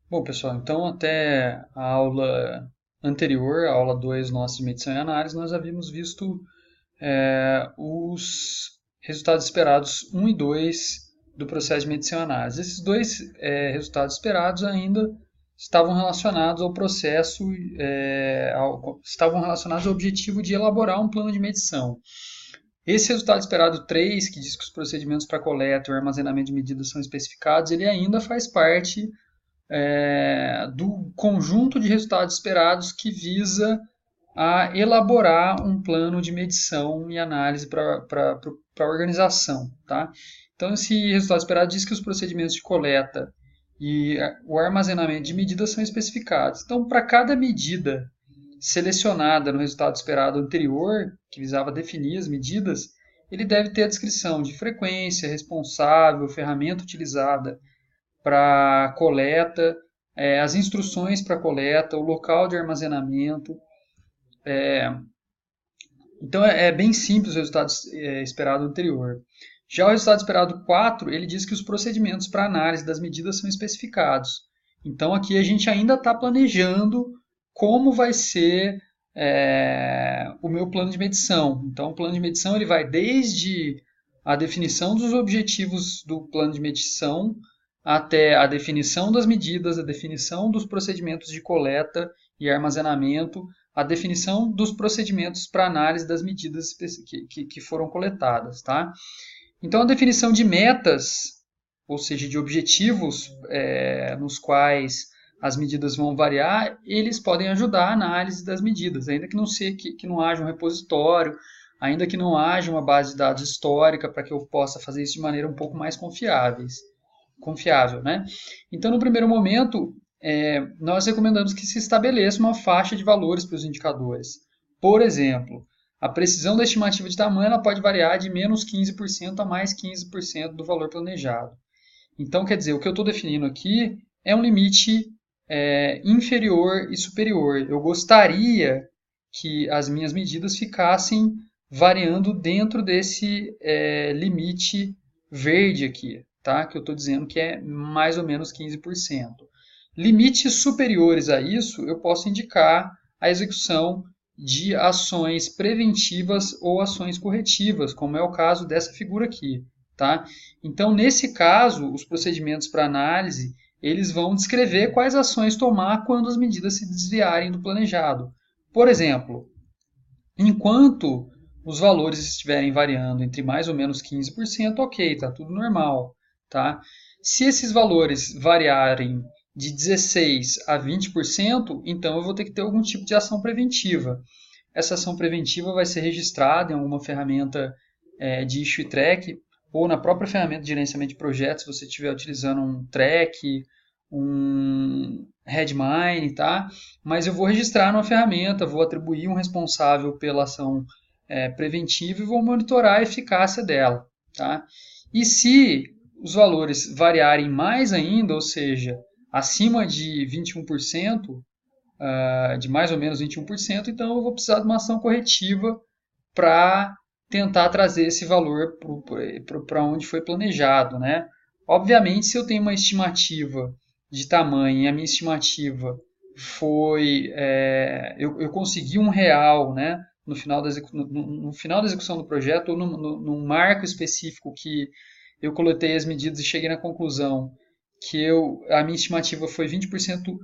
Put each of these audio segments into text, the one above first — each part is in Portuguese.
Bom, pessoal, então até a aula anterior, a aula 2 nossa de medição e análise, nós havíamos visto os resultados esperados um e 2 do processo de medição e análise. Esses dois resultados esperados ainda estavam relacionados ao processo, estavam relacionados ao objetivo de elaborar um plano de medição. Esse resultado esperado 3, que diz que os procedimentos para coleta e armazenamento de medidas são especificados, ele ainda faz parte do conjunto de resultados esperados que visa a elaborar um plano de medição e análise para a organização. Tá? Então, esse resultado esperado diz que os procedimentos de coleta e o armazenamento de medidas são especificados. Então, para cada medida selecionada no resultado esperado anterior, que visava definir as medidas, ele deve ter a descrição de frequência, responsável, ferramenta utilizada para coleta, as instruções para coleta, o local de armazenamento. Então é bem simples o resultado esperado anterior. Já o resultado esperado 4, ele diz que os procedimentos para análise das medidas são especificados. Então aqui a gente ainda está planejando como vai ser o meu plano de medição. Então o plano de medição ele vai desde a definição dos objetivos do plano de medição até a definição das medidas, a definição dos procedimentos de coleta e armazenamento, a definição dos procedimentos para análise das medidas que foram coletadas. Tá? Então, a definição de metas, ou seja, de objetivos nos quais as medidas vão variar, eles podem ajudar a análise das medidas, ainda que não haja um repositório, ainda que não haja uma base de dados histórica para que eu possa fazer isso de maneira um pouco mais confiável. Né? Então, no primeiro momento, nós recomendamos que se estabeleça uma faixa de valores para os indicadores. Por exemplo, a precisão da estimativa de tamanho ela pode variar de menos 15% a mais 15% do valor planejado. Então, quer dizer, o que eu estou definindo aqui é um limite inferior e superior. Eu gostaria que as minhas medidas ficassem variando dentro desse limite verde aqui, tá? Que eu estou dizendo que é mais ou menos 15%. Limites superiores a isso, eu posso indicar a execução de ações preventivas ou ações corretivas, como é o caso dessa figura aqui. Tá? Então, nesse caso, os procedimentos para análise, eles vão descrever quais ações tomar quando as medidas se desviarem do planejado. Por exemplo, enquanto os valores estiverem variando entre mais ou menos 15%, ok, está tudo normal. Tá? Se esses valores variarem de 16% a 20%, então eu vou ter que ter algum tipo de ação preventiva. Essa ação preventiva vai ser registrada em alguma ferramenta de issue track, ou na própria ferramenta de gerenciamento de projetos, se você estiver utilizando um track, um Redmine, tá? Mas eu vou registrar numa ferramenta, vou atribuir um responsável pela ação preventiva e vou monitorar a eficácia dela, tá? E se os valores variarem mais ainda, ou seja, acima de 21%, de mais ou menos 21%, então eu vou precisar de uma ação corretiva para tentar trazer esse valor para onde foi planejado. Né? Obviamente, se eu tenho uma estimativa de tamanho e a minha estimativa foi... eu consegui R$ 1, né? No final da execução do projeto, ou num marco específico que eu coletei as medidas e cheguei na conclusão que a minha estimativa foi 20%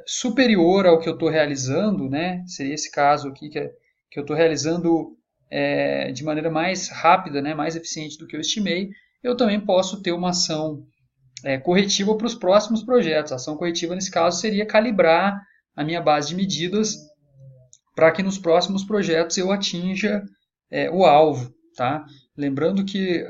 superior ao que eu estou realizando, né? Seria esse caso aqui que eu estou realizando de maneira mais rápida, né? Mais eficiente do que eu estimei, eu também posso ter uma ação corretiva para os próximos projetos. A ação corretiva, nesse caso, seria calibrar a minha base de medidas para que nos próximos projetos eu atinja o alvo. Tá? Lembrando que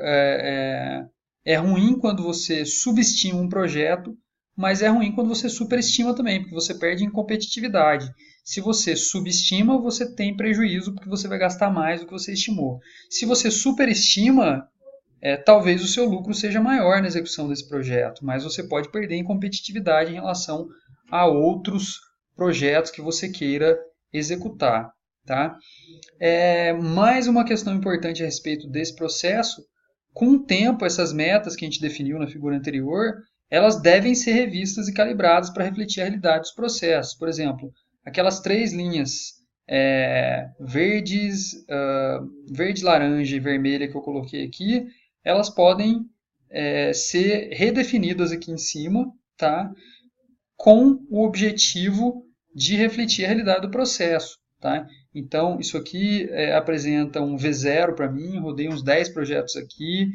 é ruim quando você subestima um projeto, mas é ruim quando você superestima também, porque você perde em competitividade. Se você subestima, você tem prejuízo, porque você vai gastar mais do que você estimou. Se você superestima, talvez o seu lucro seja maior na execução desse projeto, mas você pode perder em competitividade em relação a outros projetos que você queira executar. Tá? Mais uma questão importante a respeito desse processo: com o tempo, essas metas que a gente definiu na figura anterior, elas devem ser revistas e calibradas para refletir a realidade dos processos. Por exemplo, aquelas 3 linhas verde, laranja e vermelha que eu coloquei aqui, elas podem ser redefinidas aqui em cima, tá? Com o objetivo de refletir a realidade do processo. Tá? Então, isso aqui apresenta um V0 para mim, rodei uns 10 projetos aqui,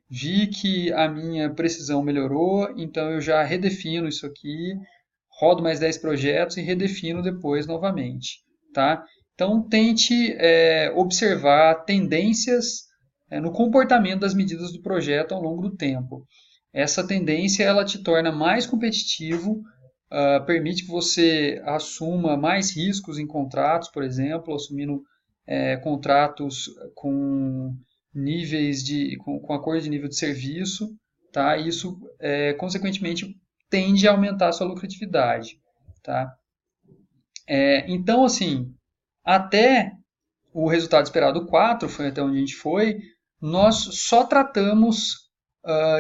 vi que a minha precisão melhorou, então eu já redefino isso aqui, rodo mais 10 projetos e redefino depois novamente. Tá? Então, tente observar tendências no comportamento das medidas do projeto ao longo do tempo. Essa tendência ela te torna mais competitivo, permite que você assuma mais riscos em contratos, por exemplo, assumindo contratos com com acordo de nível de serviço, tá? Isso, consequentemente, tende a aumentar a sua lucratividade, tá? Então, assim, até o resultado esperado 4, foi até onde a gente foi, nós só tratamos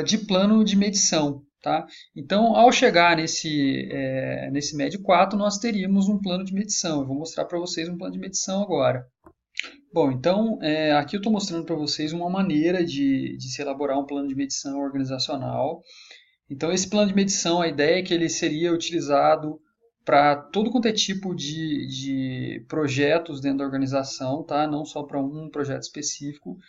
de plano de medição. Tá? Então, ao chegar nesse médio 4, nós teríamos um plano de medição. Eu vou mostrar para vocês um plano de medição agora. Bom, então, aqui eu estou mostrando para vocês uma maneira de se elaborar um plano de medição organizacional. Então, esse plano de medição, a ideia é que ele seria utilizado para todo quanto é tipo de projetos dentro da organização, tá? Não só para um projeto específico.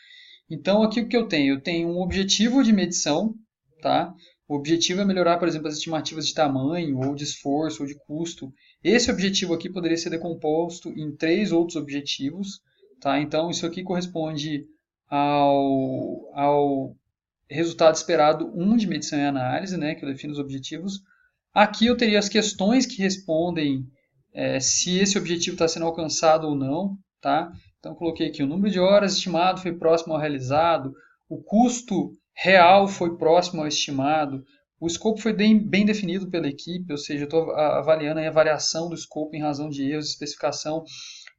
Então, aqui o que eu tenho? Eu tenho um objetivo de medição, tá? O objetivo é melhorar, por exemplo, as estimativas de tamanho, ou de esforço, ou de custo. Esse objetivo aqui poderia ser decomposto em 3 outros objetivos. Tá? Então, isso aqui corresponde ao resultado esperado 1 de medição e análise, né, que eu defino os objetivos. Aqui eu teria as questões que respondem se esse objetivo está sendo alcançado ou não. Tá? Então, eu coloquei aqui o número de horas estimado foi próximo ao realizado, o custo real foi próximo ao estimado, o escopo foi bem definido pela equipe, ou seja, eu estou avaliando a variação do escopo em razão de erros de especificação.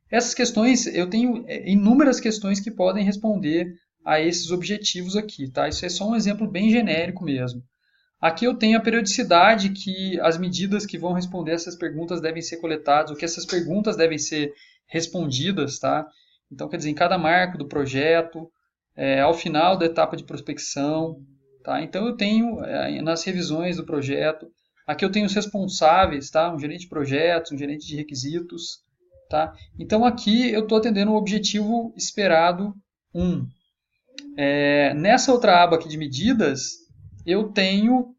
Essas questões, eu tenho inúmeras questões que podem responder a esses objetivos aqui. Tá? Isso é só um exemplo bem genérico mesmo. Aqui eu tenho a periodicidade que as medidas que vão responder essas perguntas devem ser coletadas, o que essas perguntas devem ser respondidas. Tá? Então, quer dizer, em cada marco do projeto, ao final da etapa de prospecção. Tá? Então, eu tenho nas revisões do projeto, aqui eu tenho os responsáveis, tá? Um gerente de projetos, um gerente de requisitos. Tá? Então, aqui eu estou atendendo o objetivo esperado 1. Nessa outra aba aqui de medidas, eu tenho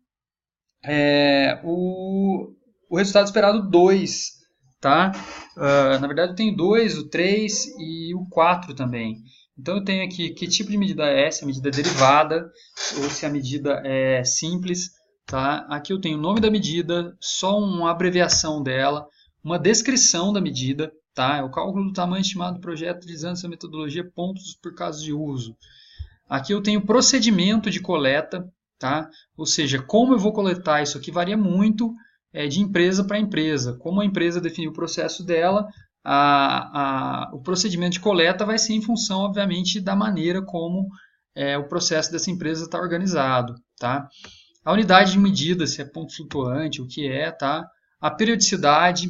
o resultado esperado 2. Tá? Na verdade, eu tenho 2, o 3 e o 4 também. Então, eu tenho aqui que tipo de medida é, se a medida é derivada ou se a medida é simples. Tá? Aqui eu tenho o nome da medida, só uma abreviação dela, uma descrição da medida, tá? É o cálculo do tamanho estimado do projeto utilizando essa metodologia pontos por caso de uso. Aqui eu tenho procedimento de coleta, tá? Ou seja, como eu vou coletar isso aqui varia muito de empresa para empresa. Como a empresa definiu o processo dela, o procedimento de coleta vai ser em função, obviamente, da maneira como o processo dessa empresa está organizado, tá? A unidade de medida, se é ponto flutuante, o que é, tá? A periodicidade,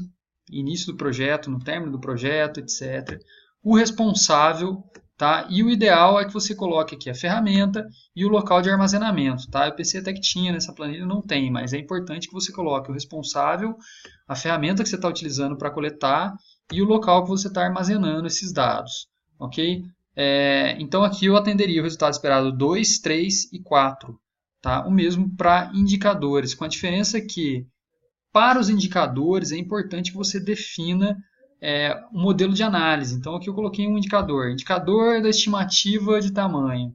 início do projeto, no término do projeto, etc. O responsável, tá? E o ideal é que você coloque aqui a ferramenta e o local de armazenamento, tá? Eu pensei até que tinha nessa planilha, não tem, mas é importante que você coloque o responsável, a ferramenta que você está utilizando para coletar e o local que você está armazenando esses dados, ok? Então aqui eu atenderia o resultado esperado 2, 3 e 4, tá? O mesmo para indicadores, com a diferença que para os indicadores é importante que você defina um modelo de análise. Então aqui eu coloquei um indicador da estimativa de tamanho.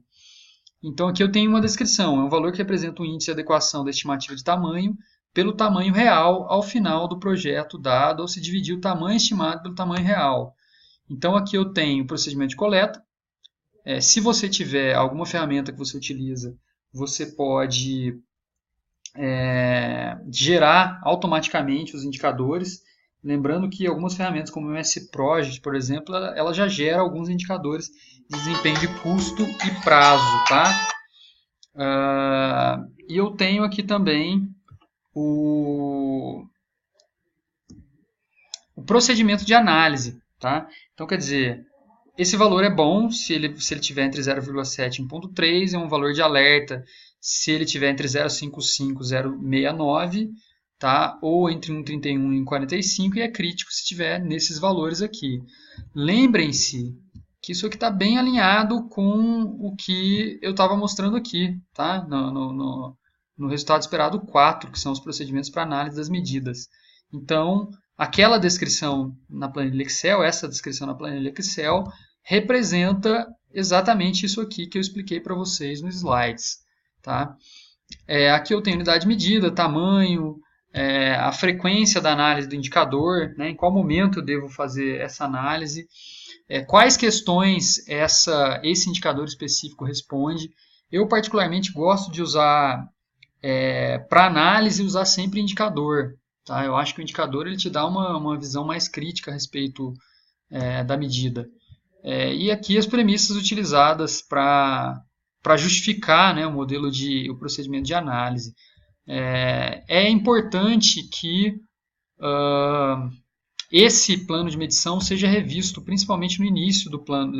Então aqui eu tenho uma descrição, é um valor que representa o índice de adequação da estimativa de tamanho pelo tamanho real ao final do projeto dado, ou se dividir o tamanho estimado pelo tamanho real. Então aqui eu tenho o procedimento de coleta. Se você tiver alguma ferramenta que você utiliza, você pode gerar automaticamente os indicadores. Lembrando que algumas ferramentas como o MS Project, por exemplo, ela já gera alguns indicadores de desempenho de custo e prazo. Tá? E eu tenho aqui também o procedimento de análise. Tá? Então, quer dizer, esse valor é bom se ele tiver entre 0,7 e 1,3, é um valor de alerta se ele tiver entre 0,55 e 0,69, tá? Ou entre 1,31 e 1,45, e é crítico se estiver nesses valores aqui. Lembrem-se que isso aqui está bem alinhado com o que eu estava mostrando aqui, tá? No resultado esperado 4, que são os procedimentos para análise das medidas. Então, aquela descrição na planilha Excel, essa descrição na planilha Excel, representa exatamente isso aqui que eu expliquei para vocês nos slides. Tá? Aqui eu tenho unidade de medida, tamanho, a frequência da análise do indicador, né, em qual momento eu devo fazer essa análise, quais questões esse indicador específico responde. Eu particularmente gosto de usar, para análise, usar sempre indicador. Tá? Eu acho que o indicador ele te dá uma visão mais crítica a respeito da medida. E aqui as premissas utilizadas para justificar, né, o procedimento de análise. É importante que esse plano de medição seja revisto, principalmente no início do plano,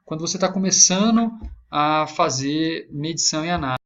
quando você está começando a fazer medição e análise.